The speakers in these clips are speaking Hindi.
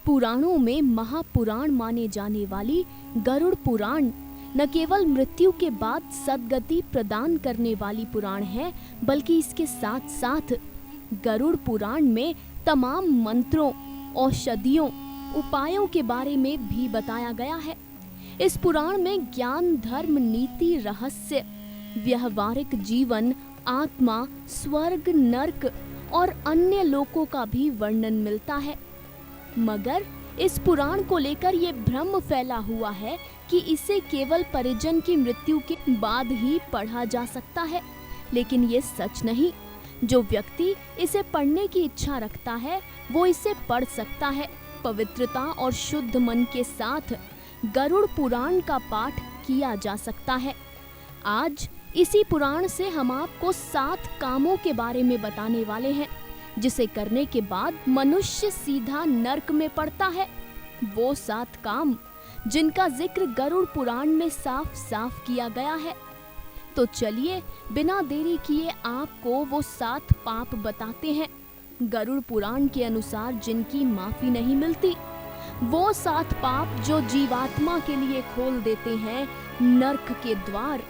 पुराणों में महापुराण माने जाने वाली गरुड़ पुराण न केवल मृत्यु के बाद सद्गति प्रदान करने वाली पुराण है, बल्कि इसके साथ साथ गरुड़ पुराण में तमाम मंत्रों, औषधियों, उपायों के बारे में भी बताया गया है। इस पुराण में ज्ञान, धर्म, नीति, रहस्य, व्यवहारिक जीवन, आत्मा, स्वर्ग, नर्क और अन्य लोकों का भी वर्णन मिलता है। मगर इस पुराण को लेकर ये भ्रम फैला हुआ है कि इसे केवल परिजन की मृत्यु के बाद ही पढ़ा जा सकता है, लेकिन ये सच नहीं। जो व्यक्ति इसे पढ़ने की इच्छा रखता है वो इसे पढ़ सकता है। पवित्रता और शुद्ध मन के साथ गरुड़ पुराण का पाठ किया जा सकता है। आज इसी पुराण से हम आपको 7 कामों के बारे में बताने वाले हैं, जिसे करने के बाद मनुष्य सीधा नर्क में पड़ता है। वो 7 काम जिनका जिक्र गरुड़ पुराण में साफ साफ किया गया है। तो चलिए बिना देरी किए आपको वो 7 पाप बताते हैं, गरुड़ पुराण के अनुसार जिनकी माफी नहीं मिलती। वो 7 पाप जो जीवात्मा के लिए खोल देते हैं नर्क के द्वार।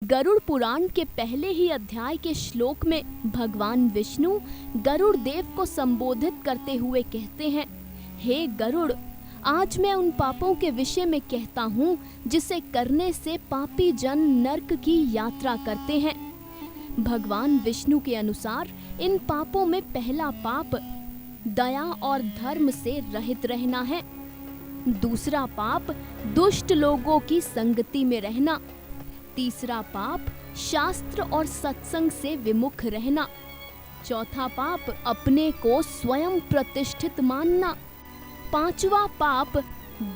गरुड़ पुराण के पहले ही अध्याय के श्लोक में भगवान विष्णु गरुड़ देव को संबोधित करते हुए कहते हैं, हे गरुड़, आज मैं उन पापों के विषय में कहता हूँ जिसे करने से पापी जन नर्क की यात्रा करते हैं। भगवान विष्णु के अनुसार इन पापों में पहला पाप दया और धर्म से रहित रहना है। दूसरा पाप दुष्ट लोगों की संगति में रहना। तीसरा पाप शास्त्र और सत्संग से विमुख रहना। चौथा पाप अपने को स्वयं प्रतिष्ठित मानना। पांचवा पाप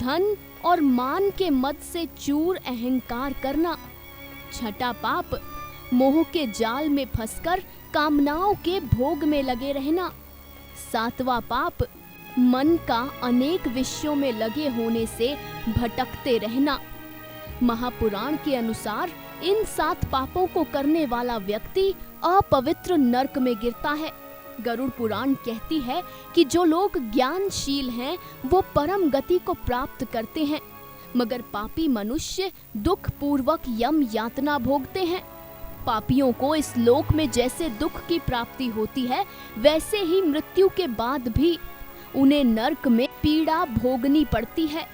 धन और मान के मद से चूर अहंकार करना। छठा पाप मोह के जाल में फंसकर कामनाओं के भोग में लगे रहना। सातवां पाप मन का अनेक विषयों में लगे होने से भटकते रहना। महापुराण के अनुसार इन 7 पापों को करने वाला व्यक्ति अपवित्र नर्क में गिरता है। गरुड़ पुराण कहती है कि जो लोग ज्ञानशील हैं वो परम गति को प्राप्त करते हैं, मगर पापी मनुष्य दुख पूर्वक यम यातना भोगते हैं। पापियों को इस लोक में जैसे दुख की प्राप्ति होती है, वैसे ही मृत्यु के बाद भी उन्हें नर्क में पीड़ा भोगनी पड़ती है।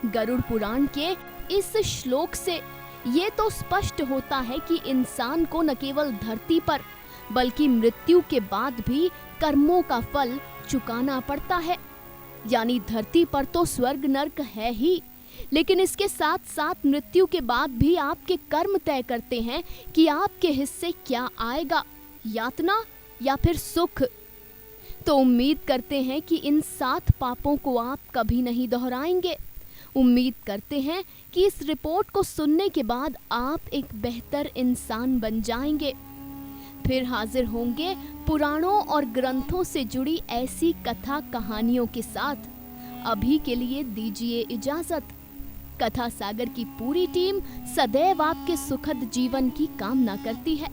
गरुड़ पुराण के इस श्लोक से ये तो स्पष्ट होता है कि इंसान को न केवल धरती पर बल्कि मृत्यु के बाद भी कर्मों का फल चुकाना पड़ता है। यानी धरती पर तो स्वर्ग नर्क है ही, लेकिन इसके साथ साथ मृत्यु के बाद भी आपके कर्म तय करते हैं कि आपके हिस्से क्या आएगा, यातना या फिर सुख। तो उम्मीद करते हैं कि इन 7 पापों को आप कभी नहीं दोहराएंगे। उम्मीद करते हैं कि इस रिपोर्ट को सुनने के बाद आप एक बेहतर इंसान बन जाएंगे। फिर हाजिर होंगे पुराणों और ग्रंथों से जुड़ी ऐसी कथा कहानियों के साथ। अभी के लिए दीजिए इजाजत। कथा सागर की पूरी टीम सदैव आपके सुखद जीवन की कामना करती है।